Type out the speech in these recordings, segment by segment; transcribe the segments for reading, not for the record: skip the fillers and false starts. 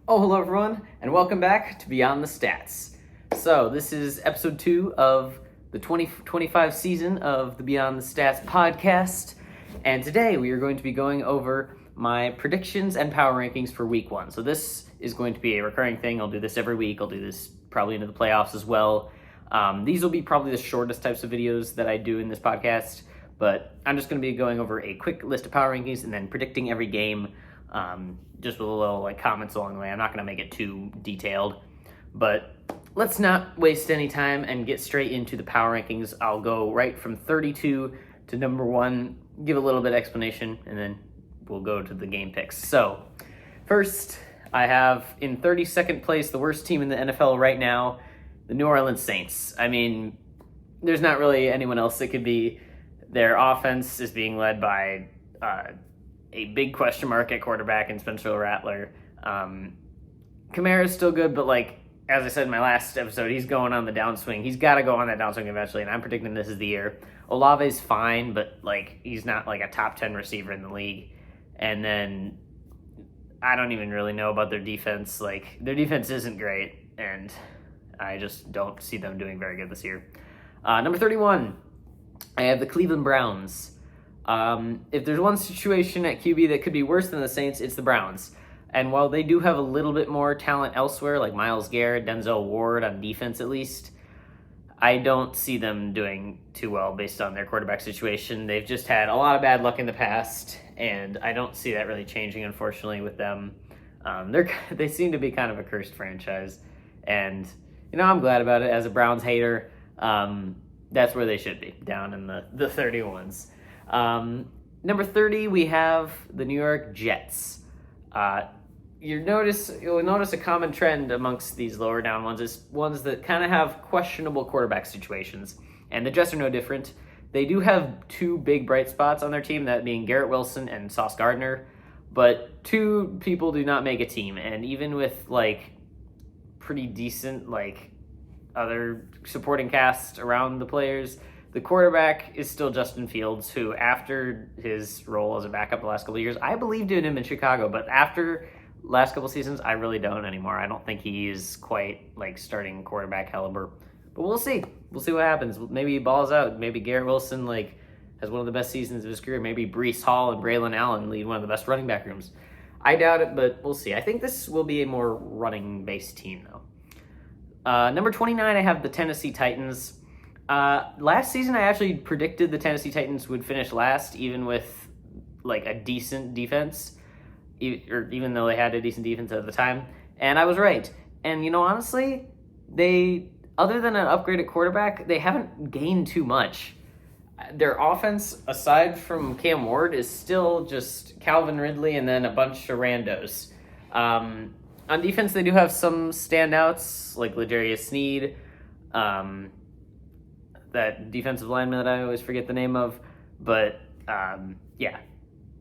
Oh, hello everyone, and welcome back to Beyond the Stats. So, this is episode 2 of the 2025 season of the Beyond the Stats podcast, and today we are going to be going over my predictions and power rankings for week 1. So this is going to be a recurring thing. I'll do this every week. I'll do this probably into the playoffs as well. These will be probably the shortest types of videos that I do in this podcast, but I'm just going to be going over a quick list of power rankings and then predicting every game, just with a little comments along the way. I'm not going to make it too detailed, but let's not waste any time and get straight into the power rankings. I'll go right from 32 to number 1, give a little bit of explanation, and then we'll go to the game picks. So first, I have in 32nd place the worst team in the NFL right now, the New Orleans Saints. I mean, there's not really anyone else that could be. Their offense is being led by a big question mark at quarterback in Spencer Rattler. Kamara's still good, but as I said in my last episode, he's going on the downswing. He's got to go on that downswing eventually, and I'm predicting this is the year. Olave's fine, but he's not a top 10 receiver in the league. And then I don't even really know about their defense. Their defense isn't great, and I just don't see them doing very good this year. Number 31, I have the Cleveland Browns. If there's one situation at QB that could be worse than the Saints, it's the Browns. And while they do have a little bit more talent elsewhere, like Myles Garrett, Denzel Ward on defense at least, I don't see them doing too well based on their quarterback situation. They've just had a lot of bad luck in the past, and I don't see that really changing, unfortunately, with them. They seem to be kind of a cursed franchise, and I'm glad about it. As a Browns hater, that's where they should be, down in the 31s. Number 30, we have the New York Jets. You'll notice a common trend amongst these lower down ones is ones that kind of have questionable quarterback situations, and the Jets are no different. They do have 2 big bright spots on their team, that being Garrett Wilson and Sauce Gardner, but 2 people do not make a team, and even with pretty decent other supporting cast around the players, the quarterback is still Justin Fields, who after his role as a backup the last couple of years, I believed in him in Chicago, but after last couple seasons, I really don't anymore. I don't think he's quite starting quarterback caliber, but we'll see. We'll see what happens. Maybe he balls out. Maybe Garrett Wilson has one of the best seasons of his career. Maybe Breece Hall and Braylon Allen lead one of the best running back rooms. I doubt it, but we'll see. I think this will be a more running-based team, though. Number 29, I have the Tennessee Titans. Last season, I actually predicted the Tennessee Titans would finish last, even with a decent defense, even though they had a decent defense at the time, and I was right. And honestly, they, other than an upgraded quarterback, they haven't gained too much. Their offense, aside from Cam Ward, is still just Calvin Ridley and then a bunch of randos. On defense, they do have some standouts like L'Jarius Sneed, that defensive lineman that I always forget the name of, but yeah,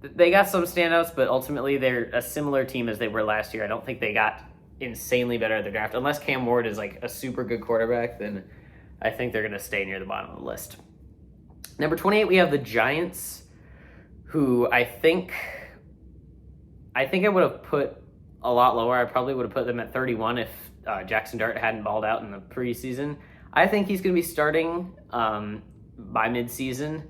they got some standouts, but ultimately they're a similar team as they were last year. I don't think they got insanely better at the draft. Unless Cam Ward is a super good quarterback, then I think they're going to stay near the bottom of the list. Number 28, we have the Giants, who I think I would have put a lot lower. I probably would have put them at 31 if Jackson Dart hadn't balled out in the preseason. I think he's going to be starting by midseason.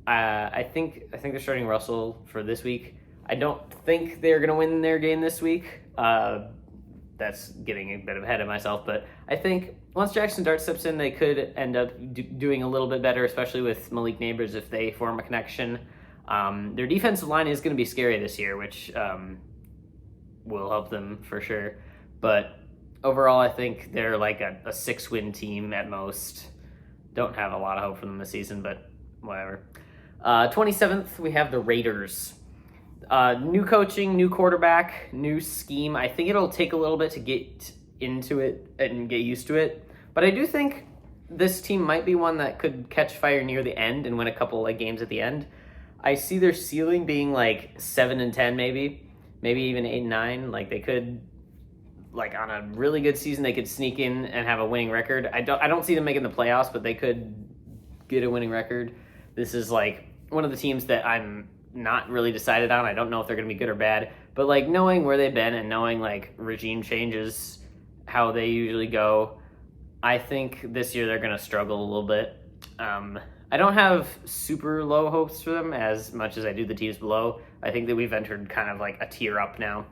I think they're starting Russell for this week. I don't think they're going to win their game this week. That's getting a bit ahead of myself, but I think once Jackson Dart steps in, they could end up doing a little bit better, especially with Malik Neighbors if they form a connection. Their defensive line is going to be scary this year, which will help them for sure. But overall, I think they're a 6-win team at most. Don't have a lot of hope for them this season, but whatever. 27th, we have the Raiders. New coaching, new quarterback, new scheme. I think it'll take a little bit to get into it and get used to it. But I do think this team might be one that could catch fire near the end and win a couple games at the end. I see their ceiling being 7-10 maybe even 8-9. They could, on a really good season, they could sneak in and have a winning record. I don't see them making the playoffs, but they could get a winning record. This is one of the teams that I'm not really decided on. I don't know if they're going to be good or bad, but like knowing where they've been and knowing like regime changes, how they usually go, I think this year they're going to struggle a little bit. I don't have super low hopes for them as much as I do the teams below. I think that we've entered kind of like a tier up now.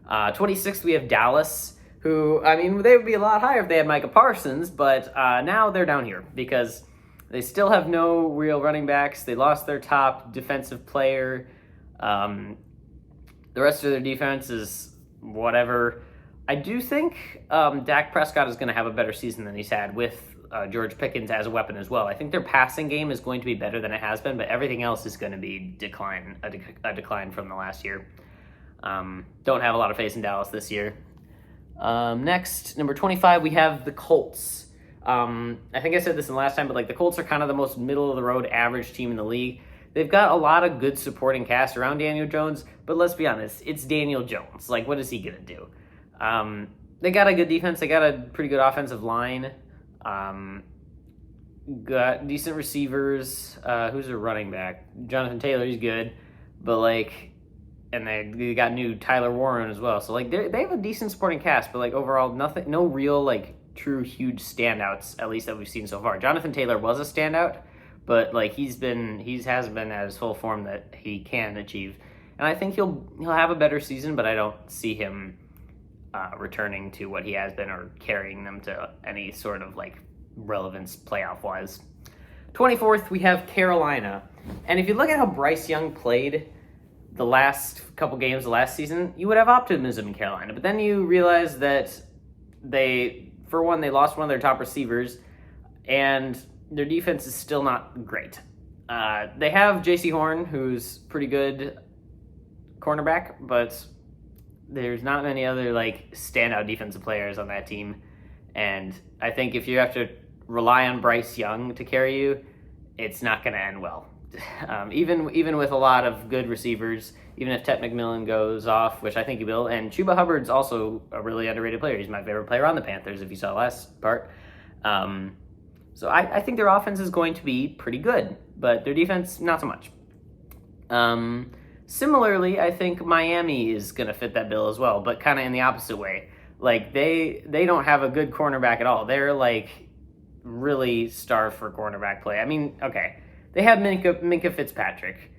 26th, we have Dallas, who, I mean, they would be a lot higher if they had Micah Parsons, but now they're down here because they still have no real running backs. They lost their top defensive player. The rest of their defense is whatever. I do think Dak Prescott is going to have a better season than he's had with George Pickens as a weapon as well. I think their passing game is going to be better than it has been, but everything else is going to be a decline from the last year. Don't have a lot of faith in Dallas this year. Next, number 25, we have the Colts. I think I said this in the last time, but like the Colts are kind of the most middle of the road average team in the league. They've got a lot of good supporting cast around Daniel Jones, but let's be honest, it's Daniel Jones. Like, what is he going to do? They got a good defense. They got a pretty good offensive line. Got decent receivers. Who's their running back? Jonathan Taylor, he's good. But, like, and they got new Tyler Warren as well. So, like, they have a decent supporting cast, but, like, overall, no real, like, true huge standouts, at least that we've seen so far. Jonathan Taylor was a standout, but, like, he hasn't been at his full form that he can achieve. And I think he'll have a better season, but I don't see him returning to what he has been or carrying them to any sort of like relevance playoff wise. 24th, we have Carolina. And if you look at how Bryce Young played the last couple games of last season, you would have optimism in Carolina. But then you realize that they lost one of their top receivers and their defense is still not great. They have J.C. Horn, who's pretty good cornerback, but there's not many other like standout defensive players on that team, and I think if you have to rely on Bryce Young to carry you, it's not going to end well. Even with a lot of good receivers, even if Ted McMillan goes off, which I think he will, and Chuba Hubbard's also a really underrated player. He's my favorite player on the Panthers, if you saw last part. So I think their offense is going to be pretty good, but their defense, not so much. Similarly, I think Miami is going to fit that bill as well, but kind of in the opposite way. Like, they don't have a good cornerback at all. They're, like, really starved for cornerback play. I mean, okay, they have Minkah Fitzpatrick,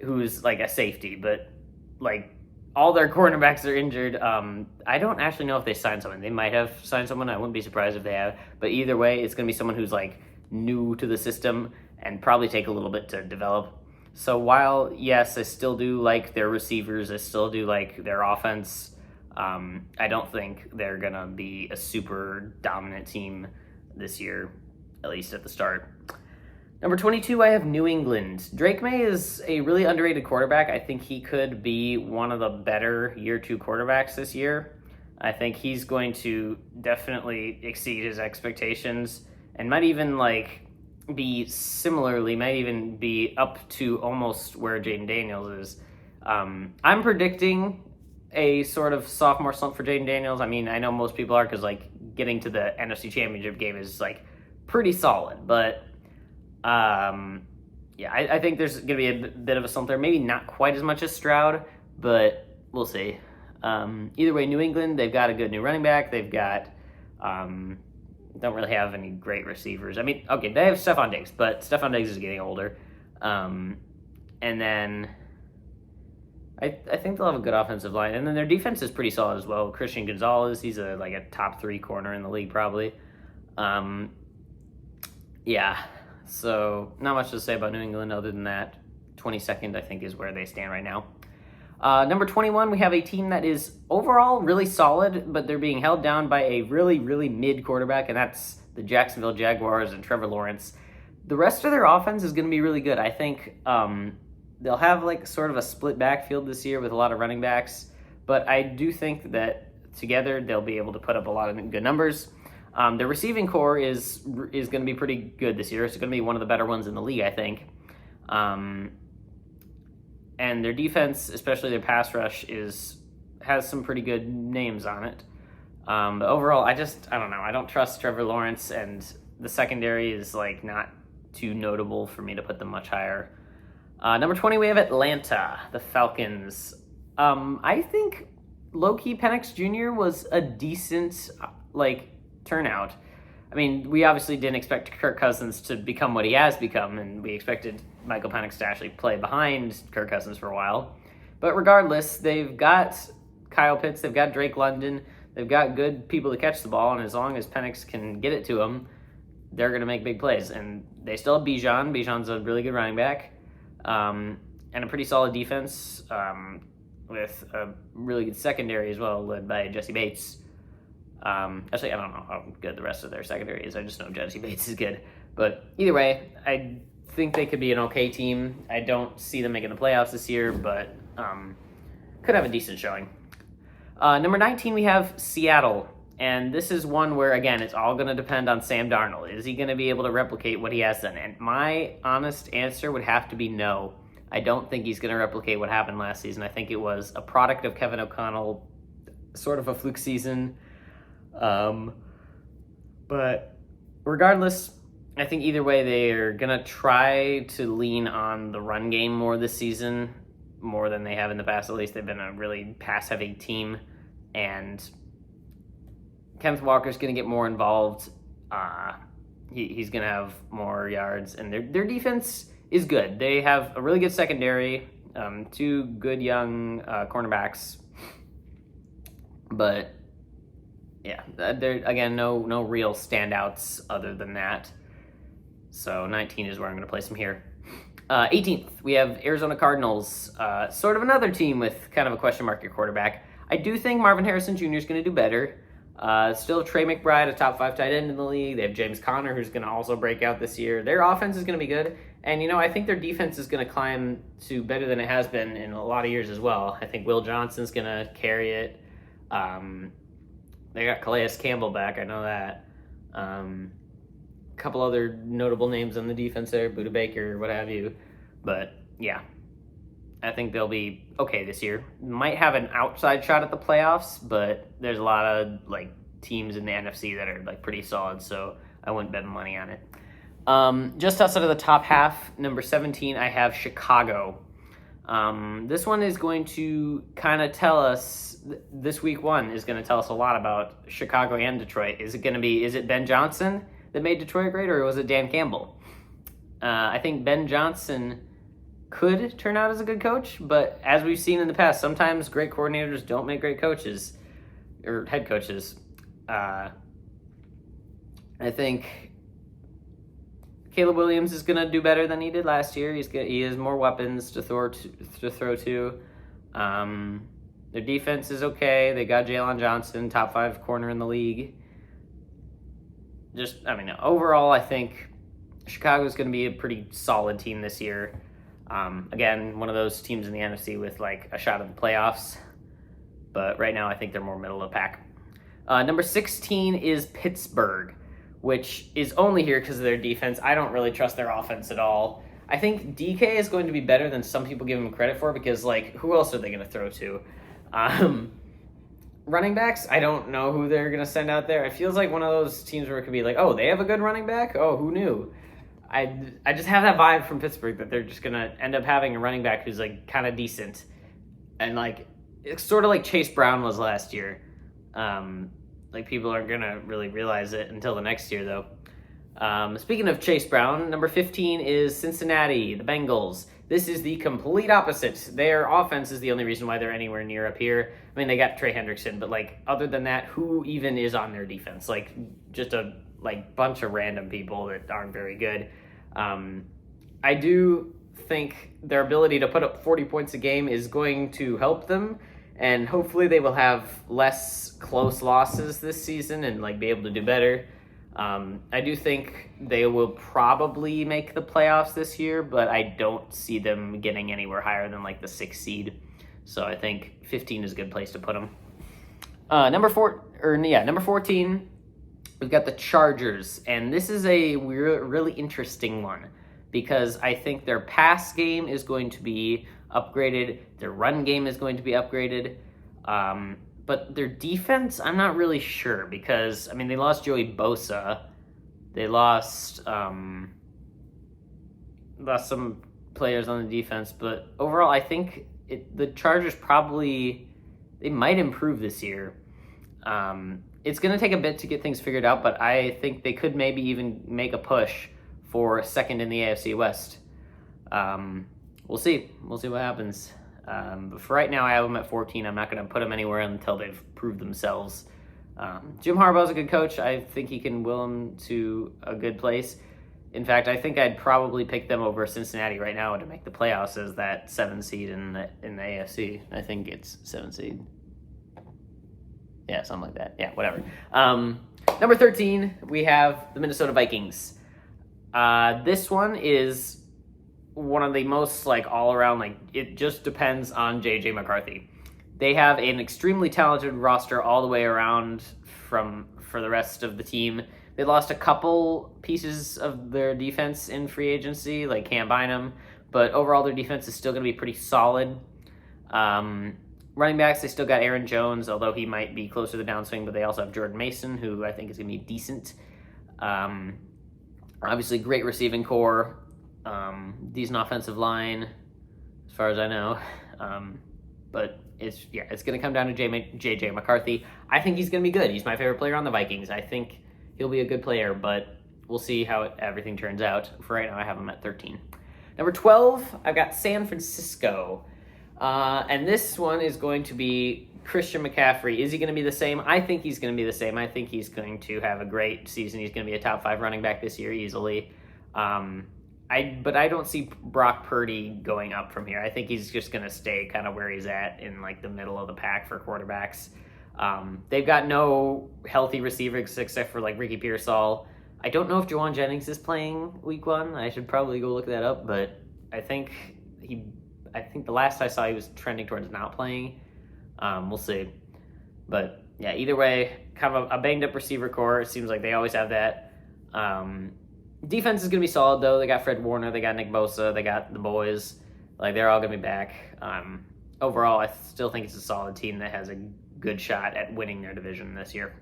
who's, like, a safety, but, like, all their cornerbacks are injured. I don't actually know if they signed someone. They might have signed someone. I wouldn't be surprised if they have. But either way, it's going to be someone who's, like, new to the system and probably take a little bit to develop. So while, yes, I still do like their receivers, I still do like their offense, I don't think they're going to be a super dominant team this year, at least at the start. Number 22, I have New England. Drake May is a really underrated quarterback. I think he could be one of the better year two quarterbacks this year. I think he's going to definitely exceed his expectations and might even might even be up to almost where Jaden Daniels is. I'm predicting a sort of sophomore slump for Jaden Daniels. I mean, I know most people are because, like, getting to the NFC Championship game is, like, pretty solid. But, yeah, I think there's going to be a bit of a slump there. Maybe not quite as much as Stroud, but we'll see. Either way, New England, they've got a good new running back. They've got... don't really have any great receivers. I mean, okay, they have Stephon Diggs, but Stephon Diggs is getting older. And then I think they'll have a good offensive line. And then their defense is pretty solid as well. Christian Gonzalez, he's a top 3 corner in the league probably. Yeah, so not much to say about New England other than that. 22nd, I think, is where they stand right now. Number 21, we have a team that is overall really solid, but they're being held down by a really, really mid quarterback, and that's the Jacksonville Jaguars and Trevor Lawrence. The rest of their offense is going to be really good. I think they'll have like sort of a split backfield this year with a lot of running backs, but I do think that together they'll be able to put up a lot of good numbers. Their receiving core is going to be pretty good this year. It's going to be one of the better ones in the league, I think. And their defense, especially their pass rush, has some pretty good names on it. But overall, I don't know. I don't trust Trevor Lawrence, and the secondary is like not too notable for me to put them much higher. Number 20, we have Atlanta, the Falcons. I think low-key Penix Jr. was a decent, turnout. I mean, we obviously didn't expect Kirk Cousins to become what he has become, and we expected Michael Penix to actually play behind Kirk Cousins for a while. But regardless, they've got Kyle Pitts, they've got Drake London, they've got good people to catch the ball, and as long as Penix can get it to them, they're going to make big plays. And they still have Bijan. Bijan's a really good running back. And a pretty solid defense with a really good secondary as well, led by Jesse Bates. Actually, I don't know how good the rest of their secondary is. I just know Jesse Bates is good. But either way, I think they could be an okay team. I don't see them making the playoffs this year, but could have a decent showing. Number 19, we have Seattle. And this is one where, again, it's all going to depend on Sam Darnold. Is he going to be able to replicate what he has done? And my honest answer would have to be no. I don't think he's going to replicate what happened last season. I think it was a product of Kevin O'Connell, sort of a fluke season. But regardless, I think either way they are going to try to lean on the run game more this season, more than they have in the past. At least they've been a really pass-heavy team. And Kenneth Walker's going to get more involved. He's going to have more yards, and their defense is good. They have a really good secondary, two good young cornerbacks, but yeah, there again no real standouts other than that. So 19 is where I'm going to place them here. 18th, we have Arizona Cardinals, sort of another team with kind of a question mark at quarterback. I do think Marvin Harrison Jr. is going to do better. Still Trey McBride, a top 5 tight end in the league. They have James Conner, who's going to also break out this year. Their offense is going to be good. And, I think their defense is going to climb to better than it has been in a lot of years as well. I think Will Johnson's going to carry it. They got Calais Campbell back. I know that. A couple other notable names on the defense there, Budda Baker, what have you. But, yeah. I think they'll be okay this year. Might have an outside shot at the playoffs, but there's a lot of teams in the NFC that are pretty solid, so I wouldn't bet money on it. Just outside of the top half, number 17, I have Chicago. This one is going to kind of tell us, this week one is going to tell us a lot about Chicago and Detroit. Is it Ben Johnson that made Detroit great, or was it Dan Campbell? I think Ben Johnson could turn out as a good coach, but as we've seen in the past, sometimes great coordinators don't make great coaches or head coaches. I think Caleb Williams is going to do better than he did last year. He has more weapons to throw to. Their defense is okay. They got Jalen Johnson, top 5 corner in the league. Overall, I think Chicago is going to be a pretty solid team this year. Again, one of those teams in the NFC with a shot at the playoffs. But right now, I think they're more middle of the pack. Number 16 is Pittsburgh, which is only here because of their defense. I don't really trust their offense at all. I think DK is going to be better than some people give him credit for because, who else are they going to throw to? Running backs, I don't know who they're going to send out there. It feels like one of those teams where it could be oh, they have a good running back? Oh, who knew? I just have that vibe from Pittsburgh that they're just going to end up having a running back who's kind of decent. And it's sort of like Chase Brown was last year. People aren't going to really realize it until the next year though. Speaking of Chase Brown, number 15 is Cincinnati, the Bengals. This is the complete opposite. Their offense is the only reason why they're anywhere near up here. I mean, they got Trey Hendrickson, but other than that, who even is on their defense? Just a bunch of random people that aren't very good. I do think their ability to put up 40 points a game is going to help them, and hopefully they will have less close losses this season and be able to do better. I do think they will probably make the playoffs this year, but I don't see them getting anywhere higher than the 6th seed. So I think 15 is a good place to put them. Number 14. We've got the Chargers, and this is a really interesting one because I think their pass game is going to be upgraded, their run game is going to be upgraded, but their defense, I'm not really sure because, they lost Joey Bosa, they lost some players on the defense, but overall, I think the Chargers they might improve this year. It's going to take a bit to get things figured out, but I think they could maybe even make a push for second in the AFC West. We'll see. We'll see what happens. But for right now, I have them at 14. I'm not going to put them anywhere until they've proved themselves. Jim Harbaugh's a good coach. I think he can will them to a good place. In fact, I think I'd probably pick them over Cincinnati right now to make the playoffs as that 7 seed in the AFC. I think it's 7 seed. Yeah, something like that. Yeah, whatever. Number 13, we have the Minnesota Vikings. This one is one of the most all around, it just depends on J.J. McCarthy. They have an extremely talented roster all the way around for the rest of the team. They lost a couple pieces of their defense in free agency, like Cam Bynum, but overall their defense is still going to be pretty solid. Running backs, they still got Aaron Jones, although he might be closer to the downswing, but they also have Jordan Mason, who I think is going to be decent. Obviously, great receiving core, decent offensive line, as far as I know. But it's going to come down to J.J. McCarthy. I think he's going to be good. He's my favorite player on the Vikings. I think he'll be a good player, but we'll see how everything turns out. For right now, I have him at 13. Number 12, I've got San Francisco. And this one is going to be Christian McCaffrey. Is he going to be the same? I think he's going to be the same. I think he's going to have a great season. He's going to be a top 5 running back this year easily. But I don't see Brock Purdy going up from here. I think he's just going to stay kind of where he's at in the middle of the pack for quarterbacks. They've got no healthy receivers except for Ricky Pearsall. I don't know if Jawan Jennings is playing week 1. I should probably go look that up, but I think the last I saw he was trending towards not playing. We'll see. But yeah, either way, kind of a banged up receiver core. It seems like they always have that. Defense is going to be solid though. They got Fred Warner, they got Nick Bosa, they got the boys. They're all going to be back. Overall, I still think it's a solid team that has a good shot at winning their division this year.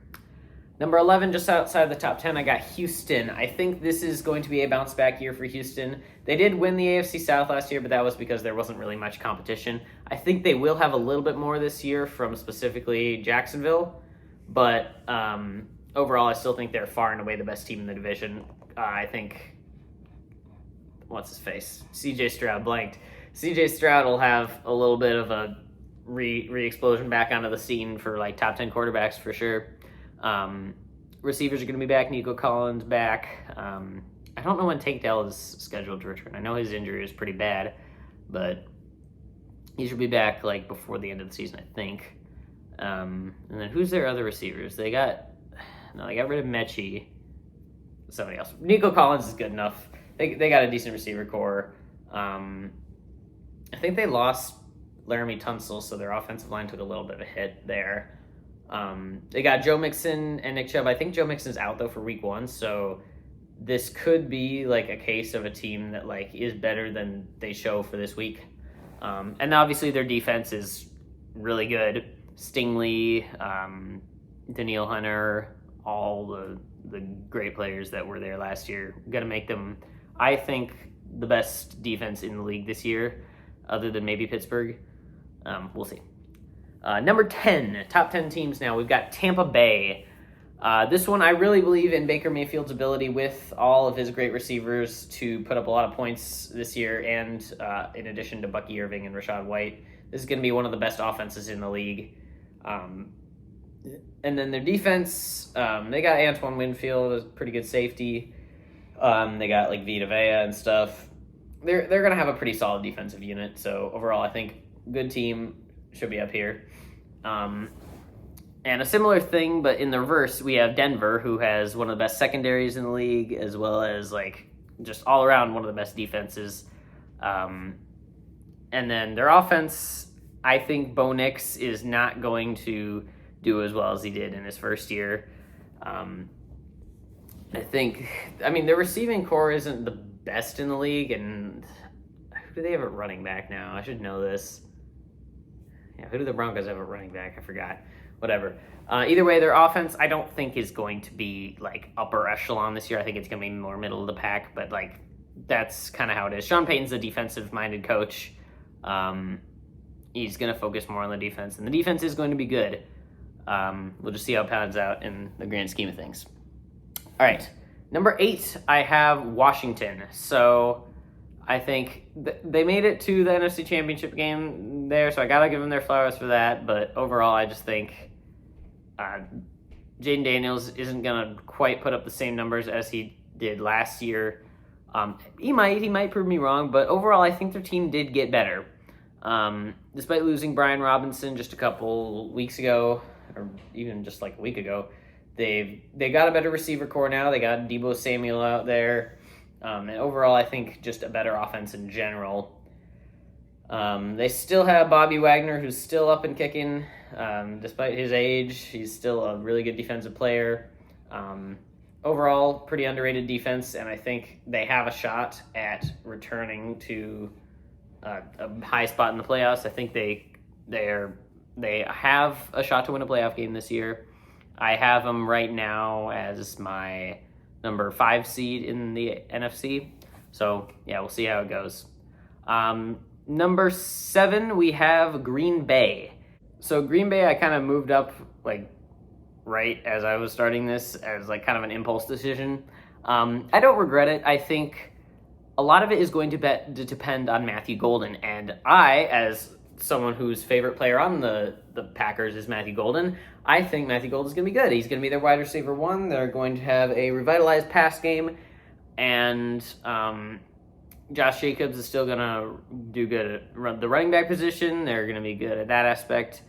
Number 11, just outside of the top 10, I got Houston. I think this is going to be a bounce back year for Houston. They did win the AFC South last year, but that was because there wasn't really much competition. I think they will have a little bit more this year from specifically Jacksonville, but overall, I still think they're far and away the best team in the division. I think, what's his face? CJ Stroud blanked. CJ Stroud will have a little bit of a re-explosion back onto the scene for top 10 quarterbacks for sure. Receivers are going to be back. Nico Collins back. I don't know when Tank Dell is scheduled to return. I know his injury is pretty bad, but he should be back before the end of the season, I think. And then who's their other receivers? They got rid of Mechie. Somebody else. Nico Collins is good enough. They got a decent receiver core. I think they lost Laramie Tunsil, so their offensive line took a little bit of a hit there. They got Joe Mixon and Nick Chubb. I think Joe Mixon's out though for week 1, so this could be a case of a team that is better than they show for this week. And obviously their defense is really good. Stingley, Danielle Hunter, all the great players that were there last year. Gonna make them, I think, the best defense in the league this year, other than maybe Pittsburgh. We'll see. Number 10, top 10 teams now. We've got Tampa Bay. This one, I really believe in Baker Mayfield's ability with all of his great receivers to put up a lot of points this year, and in addition to Bucky Irving and Rachaad White. This is going to be one of the best offenses in the league. And then their defense, they got Antoine Winfield, a pretty good safety. They got Vita Vea and stuff. They're going to have a pretty solid defensive unit. So overall, I think good team, should be up here. And a similar thing, but in the reverse, we have Denver, who has one of the best secondaries in the league, as well as just all around one of the best defenses. And then their offense, I think Bo Nix is not going to do as well as he did in his first year. Their receiving core isn't the best in the league, and who do they have at running back now? I should know this. Yeah, who do the Broncos have at running back? I forgot. Whatever. Either way, their offense, I don't think is going to be upper echelon this year. I think it's going to be more middle of the pack, but that's kind of how it is. Sean Payton's a defensive-minded coach. He's going to focus more on the defense, and the defense is going to be good. We'll just see how it pans out in the grand scheme of things. All right, number 8, I have Washington. So I think they made it to the NFC Championship game there, so I got to give them their flowers for that. But overall, I just think Jaden Daniels isn't going to quite put up the same numbers as he did last year. He might prove me wrong, but overall, I think their team did get better. Despite losing Brian Robinson just a couple weeks ago, or even just like a week ago, they got a better receiver core now. They got Deebo Samuel out there. And overall, I think just a better offense in general. They still have Bobby Wagner, who's still up and kicking. Despite his age, he's still a really good defensive player. Overall, pretty underrated defense, and I think they have a shot at returning to a high spot in the playoffs. I think they have a shot to win a playoff game this year. I have them right now as my number 5 seed in the NFC. So, yeah, we'll see how it goes. Number 7, we have Green Bay. So Green Bay, I kind of moved up right as I was starting this as kind of an impulse decision. I don't regret it. I think a lot of it is going to depend on Matthew Golden. And I, as someone whose favorite player on the Packers is Matthew Golden, I think Matthew Golden's going to be good. He's going to be their wide receiver 1. They're going to have a revitalized pass game. And Josh Jacobs is still going to do good at the running back position. They're going to be good at that aspect.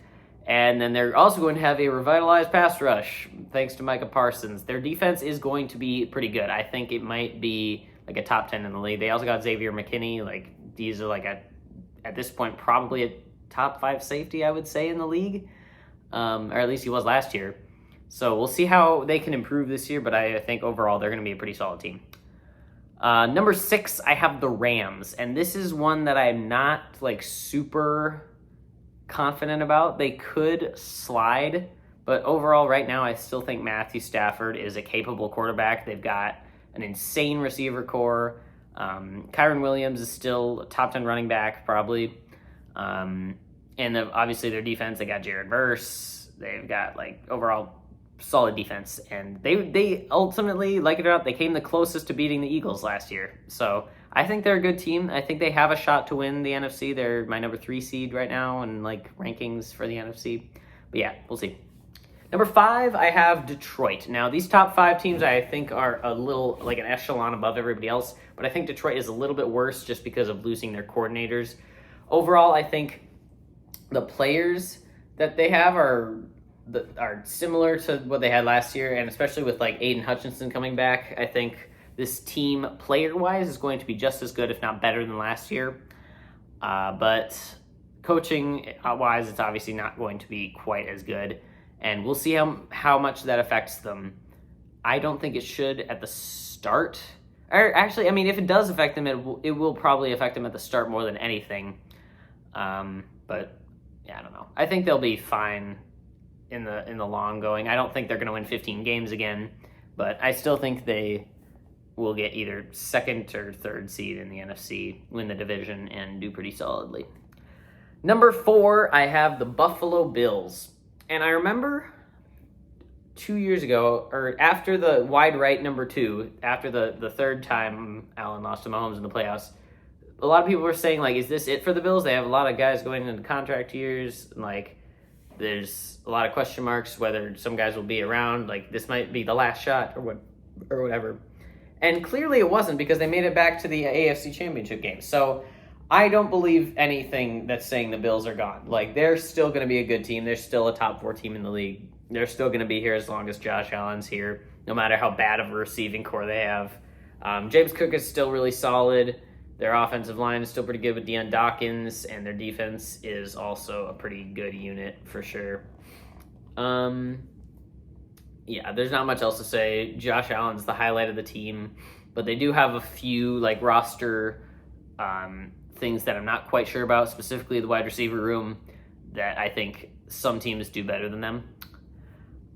And then they're also going to have a revitalized pass rush, thanks to Micah Parsons. Their defense is going to be pretty good. I think it might be a top 10 in the league. They also got Xavier McKinney. These are at this point probably a top 5 safety, I would say, in the league. Or at least he was last year. So we'll see how they can improve this year, but I think overall they're going to be a pretty solid team. Number 6, I have the Rams. And this is one that I'm not super confident about. They could slide, but overall right now I still think Matthew Stafford is a capable quarterback. They've got an insane receiver core. Kyron Williams is still a top 10 running back probably. And obviously their defense, they got Jared Verse. They've got overall solid defense, and they ultimately, like it or not, they came the closest to beating the Eagles last year. So I think they're a good team. I think they have a shot to win the NFC. They're my number 3 seed right now in rankings for the NFC. But yeah, we'll see. Number 5, I have Detroit. Now, these top 5 teams I think are a little an echelon above everybody else, but I think Detroit is a little bit worse just because of losing their coordinators. Overall, I think the players that they have are similar to what they had last year, and especially with Aiden Hutchinson coming back, I think this team, player-wise, is going to be just as good, if not better, than last year. But coaching-wise, it's obviously not going to be quite as good. And we'll see how much that affects them. I don't think it should at the start. Or actually, if it does affect them, it will probably affect them at the start more than anything. But, yeah, I don't know. I think they'll be fine in the long going. I don't think they're going to win 15 games again. But I still think they will get either 2nd or 3rd seed in the NFC, win the division, and do pretty solidly. Number 4, I have the Buffalo Bills. And I remember 2 years ago, or after the wide right number 2, after the third time Allen lost to Mahomes in the playoffs, a lot of people were saying, is this it for the Bills? They have a lot of guys going into contract years. There's a lot of question marks whether some guys will be around. This might be the last shot or whatever. And clearly it wasn't, because they made it back to the AFC Championship game. So I don't believe anything that's saying the Bills are gone. They're still going to be a good team. They're still a top 4 team in the league. They're still going to be here as long as Josh Allen's here, no matter how bad of a receiving core they have. James Cook is still really solid. Their offensive line is still pretty good with Deion Dawkins, and their defense is also a pretty good unit for sure. Yeah, there's not much else to say. Josh Allen's the highlight of the team, but they do have a few roster things that I'm not quite sure about, specifically the wide receiver room, that I think some teams do better than them.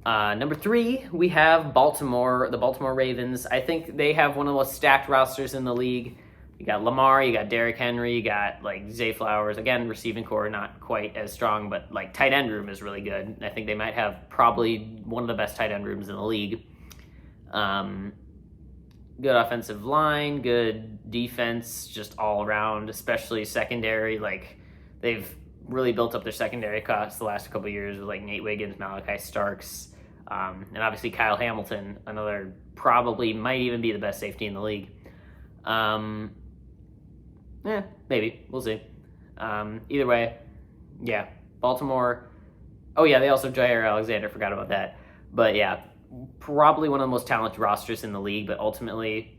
Number 3, we have Baltimore, the Baltimore Ravens. I think they have one of the most stacked rosters in the league. You got Lamar, you got Derrick Henry, you got like Zay Flowers. Again, receiving core not quite as strong, but like tight end room is really good. I think they might have probably one of the best tight end rooms in the league. Good offensive line, good defense, just all around, especially secondary. Like they've really built up their secondary costs the last couple of years with like Nate Wiggins, Malachi Starks, and obviously Kyle Hamilton, another probably might even be the best safety in the league. Maybe. We'll see. Either way, yeah, Baltimore. Oh, yeah, they also have Jair Alexander. Forgot about that. But, yeah, probably one of the most talented rosters in the league. But ultimately,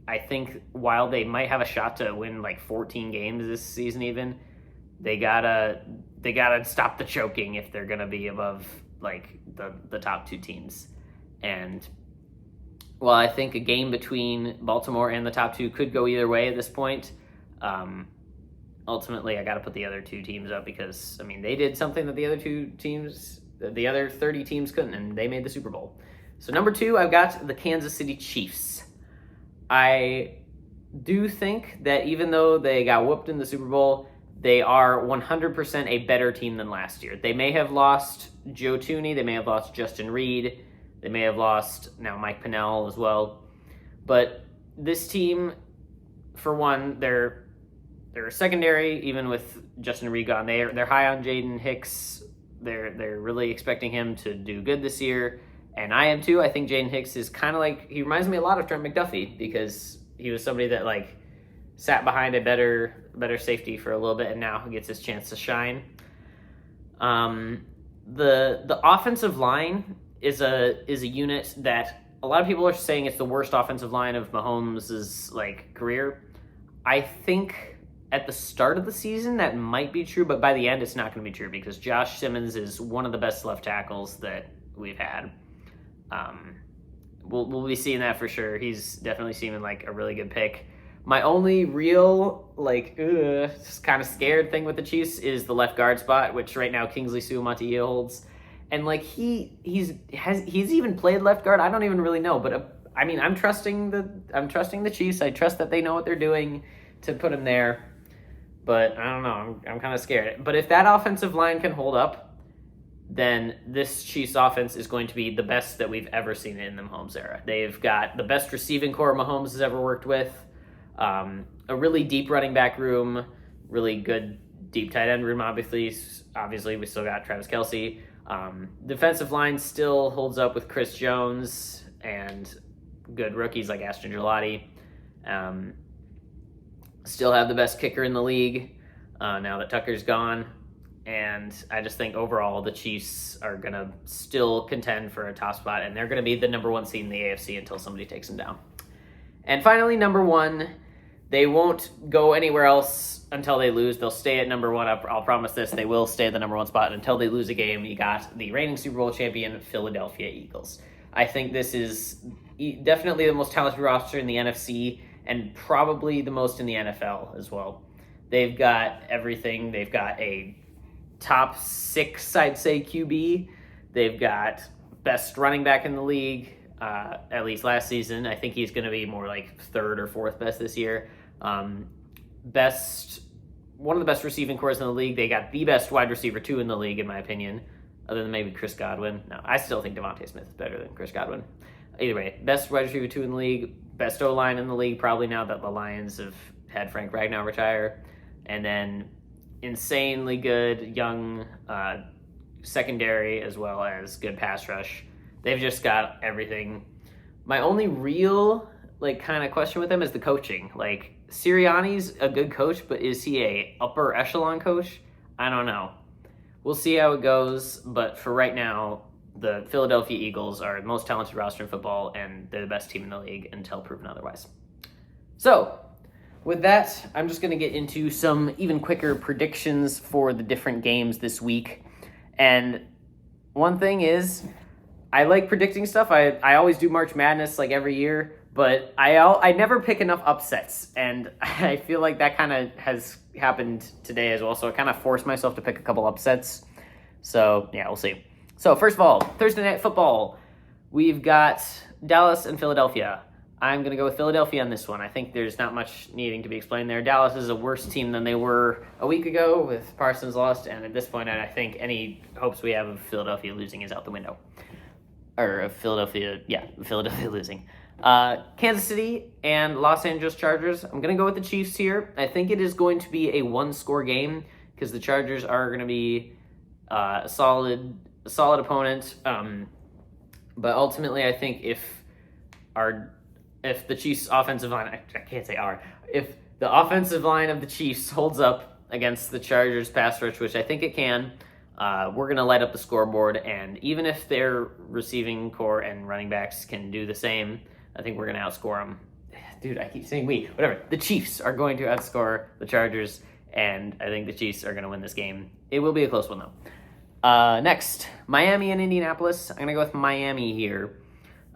I think while they might have a shot to win like 14 games this season even, they gotta stop the choking if they're going to be above like the top 2 teams. And while I think a game between Baltimore and the top 2 could go either way at this point, ultimately I got to put the other 2 teams up because, I mean, they did something that the other 30 teams couldn't, and they made the Super Bowl. So number 2, I've got the Kansas City Chiefs. I do think that even though they got whooped in the Super Bowl, they are 100% a better team than last year. They may have lost Joe Thuney, they may have lost Justin Reed, they may have lost now Mike Pennell as well. But this team, for one, they're secondary, even with Justin Reed gone. They're high on Jaden Hicks. They're really expecting him to do good this year, and I am too. I think Jaden Hicks is kind of like, he reminds me a lot of Trent McDuffie because he was somebody that like sat behind a better safety for a little bit, and now he gets his chance to shine. The offensive line is a unit that a lot of people are saying it's the worst offensive line of Mahomes' like career. I think at the start of the season that might be true, but by the end it's not going to be true because Josh Simmons is one of the best left tackles that we've had. We'll be seeing that for sure. He's definitely seeming like a really good pick. My only real just kind of scared thing with the Chiefs is the left guard spot, which right now Kingsley Suamataia holds, and like he's even played left guard. I don't even really know, but I mean I'm trusting the Chiefs. I trust that they know what they're doing to put him there. But I don't know. I'm kind of scared. But if that offensive line can hold up, then this Chiefs offense is going to be the best that we've ever seen in the Mahomes era. They've got the best receiving core Mahomes has ever worked with, a really deep running back room, really good deep tight end room, obviously we still got Travis Kelce. Defensive line still holds up with Chris Jones and good rookies like Ashton Gelati. Still have the best kicker in the league now that Tucker's gone. And I just think overall the Chiefs are going to still contend for a top spot, and they're going to be the number 1 seed in the AFC until somebody takes them down. And finally, number 1, they won't go anywhere else until they lose. They'll stay at number 1. I'll promise this. They will stay at the number 1 spot until they lose a game. You got the reigning Super Bowl champion Philadelphia Eagles. I think this is definitely the most talented roster in the NFC and probably the most in the NFL as well. They've got everything. They've got a top 6, I'd say, QB. They've got best running back in the league, at least last season. I think he's going to be more like 3rd or 4th best this year. One of the best receiving cores in the league. They got the best wide receiver 2 in the league, in my opinion, other than maybe Chris Godwin. No, I still think Devontae Smith is better than Chris Godwin. Either way, best wide receiver 2 in the league, best O-line in the league, probably now that the Lions have had Frank Ragnow retire. And then insanely good young secondary as well as good pass rush. They've just got everything. My only real kind of question with them is the coaching. Like, Sirianni's a good coach, but is he a upper echelon coach? I don't know. We'll see how it goes, but for right now, the Philadelphia Eagles are the most talented roster in football, and they're the best team in the league until proven otherwise. So, with that, I'm just going to get into some even quicker predictions for the different games this week. And one thing is, I like predicting stuff. I always do March Madness like every year, but I never pick enough upsets, and I feel like that kind of has happened today as well. So I kind of forced myself to pick a couple upsets. So yeah, we'll see. So first of all, Thursday Night Football. We've got Dallas and Philadelphia. I'm going to go with Philadelphia on this one. I think there's not much needing to be explained there. Dallas is a worse team than they were a week ago with Parsons lost, and at this point, I think any hopes we have of Philadelphia losing is out the window. Or of Philadelphia losing. Kansas City and Los Angeles Chargers. I'm going to go with the Chiefs here. I think it is going to be a one-score game because the Chargers are going to be a solid opponent. But ultimately, I think if the Chiefs' offensive line, I can't say if the offensive line of the Chiefs holds up against the Chargers pass rush, which I think it can, we're going to light up the scoreboard. And even if their receiving core and running backs can do the same, I think we're going to outscore them. Dude, I keep saying we. Whatever. The Chiefs are going to outscore the Chargers, and I think the Chiefs are going to win this game. It will be a close one, though. Next, Miami and Indianapolis. I'm going to go with Miami here.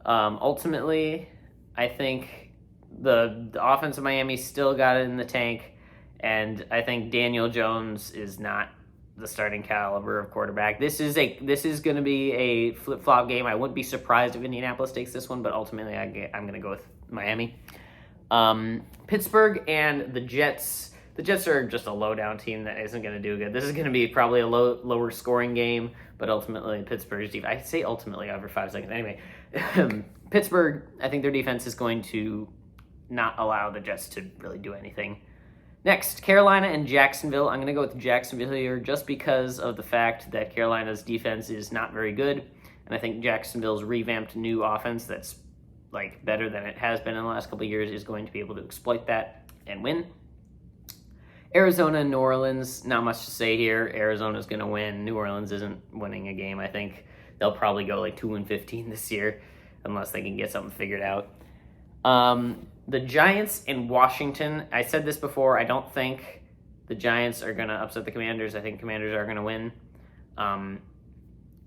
Ultimately, I think the offense of Miami still got it in the tank, and I think Daniel Jones is not the starting caliber of quarterback. This is going to be a flip-flop game. I wouldn't be surprised if Indianapolis takes this one, but ultimately I'm going to go with Miami. Pittsburgh and the Jets. The Jets are just a low-down team that isn't going to do good. This is going to be probably a lower scoring game, but ultimately Pittsburgh's defense. I say ultimately over 5 seconds. Anyway, Pittsburgh, I think their defense is going to not allow the Jets to really do anything. Next, Carolina and Jacksonville. I'm going to go with Jacksonville here just because of the fact that Carolina's defense is not very good, and I think Jacksonville's revamped new offense that's like better than it has been in the last couple of years is going to be able to exploit that and win. Arizona and New Orleans, not much to say here. Arizona's going to win. New Orleans isn't winning a game. I think they'll probably go like 2-15 this year unless they can get something figured out. The Giants in Washington. I said this before. I don't think the Giants are going to upset the Commanders. I think Commanders are going to win,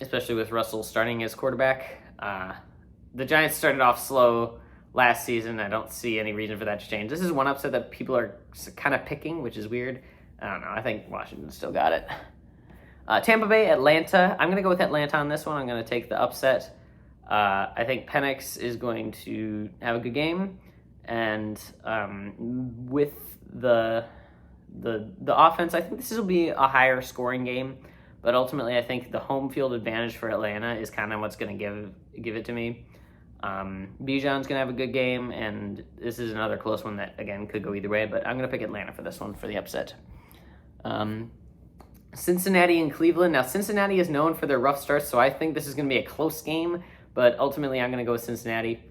especially with Russell starting as quarterback. The Giants started off slow last season. I don't see any reason for that to change. This is one upset that people are kind of picking, which is weird. I don't know. I think Washington still got it. Tampa Bay, Atlanta. I'm going to go with Atlanta on this one. I'm going to take the upset. I think Penix is going to have a good game. And with the offense, I think this will be a higher scoring game. But ultimately, I think the home field advantage for Atlanta is kind of what's going to give it to me. Bijan's going to have a good game, and this is another close one that, again, could go either way, but I'm going to pick Atlanta for this one for the upset. Cincinnati and Cleveland. Now, Cincinnati is known for their rough starts, so I think this is going to be a close game, but ultimately I'm going to go with Cincinnati.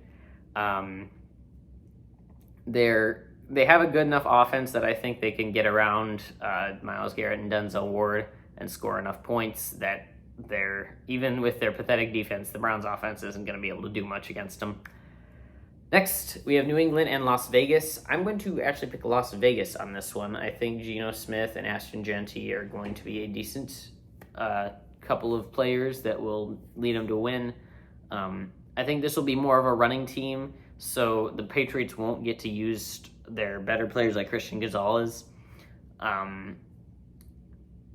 They have a good enough offense that I think they can get around Myles Garrett and Denzel Ward and score enough points that even with their pathetic defense, the Browns offense isn't going to be able to do much against them. Next, we have New England and Las Vegas. I'm going to actually pick Las Vegas on this one. I think Geno Smith and Ashton Genty are going to be a decent couple of players that will lead them to win. I think this will be more of a running team, so the Patriots won't get to use their better players like Christian Gonzalez.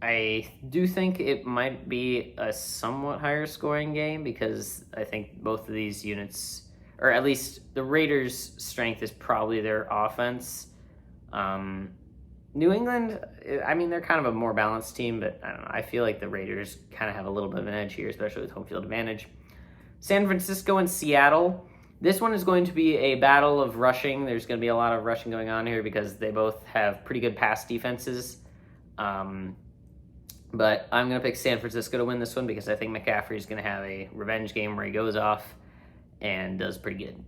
I do think it might be a somewhat higher scoring game because I think both of these units, or at least the Raiders' strength is probably their offense. New England, I mean, they're kind of a more balanced team, but I don't know. I feel like the Raiders kind of have a little bit of an edge here, especially with home field advantage. San Francisco and Seattle. This one is going to be a battle of rushing. There's going to be a lot of rushing going on here because they both have pretty good pass defenses. But I'm going to pick San Francisco to win this one because I think McCaffrey is going to have a revenge game where he goes off and does pretty good.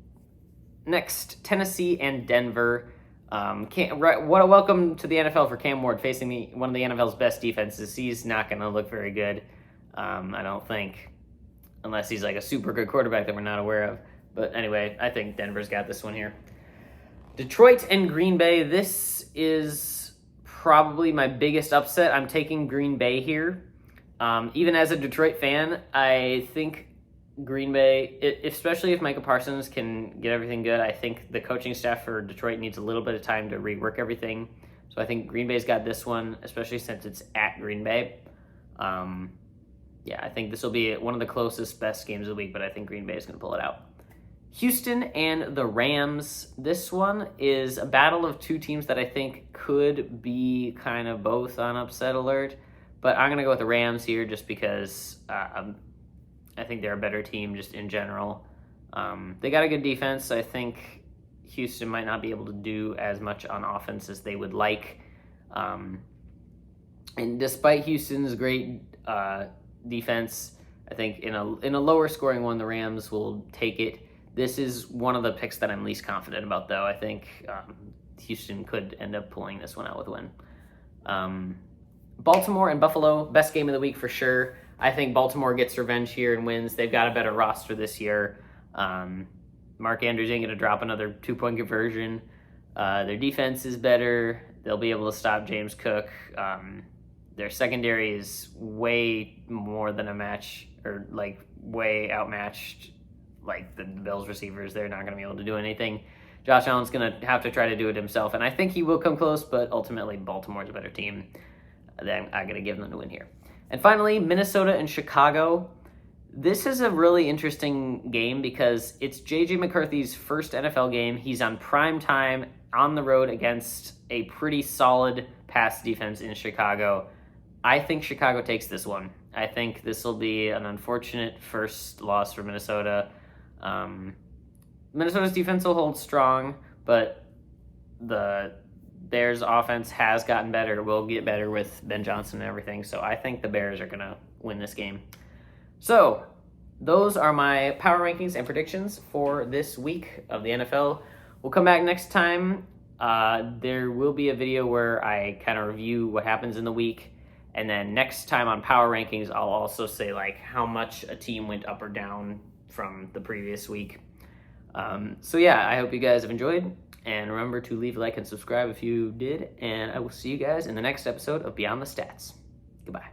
Next, Tennessee and Denver. What a welcome to the NFL for Cam Ward facing one of the NFL's best defenses. He's not going to look very good, I don't think, unless he's like a super good quarterback that we're not aware of. But anyway, I think Denver's got this one here. Detroit and Green Bay. This is probably my biggest upset. I'm taking Green Bay here. Even as a Detroit fan, I think Green Bay, especially if Micah Parsons can get everything good, I think the coaching staff for Detroit needs a little bit of time to rework everything. So I think Green Bay's got this one, especially since it's at Green Bay. yeah, I think this will be one of the closest, best games of the week, but I think Green Bay is going to pull it out. Houston and the Rams. This one is a battle of two teams that I think could be kind of both on upset alert, but I'm going to go with the Rams here just because I think they're a better team just in general. They got a good defense. I think Houston might not be able to do as much on offense as they would like. And despite Houston's great defense, I think in a lower scoring one, the Rams will take it. This is one of the picks that I'm least confident about, though. I think Houston could end up pulling this one out with a win. Baltimore and Buffalo, best game of the week for sure. I think Baltimore gets revenge here and wins. They've got a better roster this year. Mark Andrews ain't going to drop another 2-point conversion. Their defense is better. They'll be able to stop James Cook. Their secondary is way more than a match, or like way outmatched. Like the Bills receivers, they're not going to be able to do anything. Josh Allen's going to have to try to do it himself, and I think he will come close, but ultimately Baltimore's a better team. Then I'm going to give them the win here. And finally, Minnesota and Chicago. This is a really interesting game because it's J.J. McCarthy's first NFL game. He's on prime time on the road against a pretty solid pass defense in Chicago. I think Chicago takes this one. I think this will be an unfortunate first loss for Minnesota. Minnesota's defense will hold strong, but the Bears' offense has gotten better, will get better with Ben Johnson and everything, so I think the Bears are going to win this game. So, those are my power rankings and predictions for this week of the NFL. We'll come back next time. There will be a video where I kind of review what happens in the week, and then next time on power rankings, I'll also say like how much a team went up or down from the previous week. So yeah, I hope you guys have enjoyed, and remember to leave a like and subscribe if you did, and I will see you guys in the next episode of Beyond the Stats. Goodbye.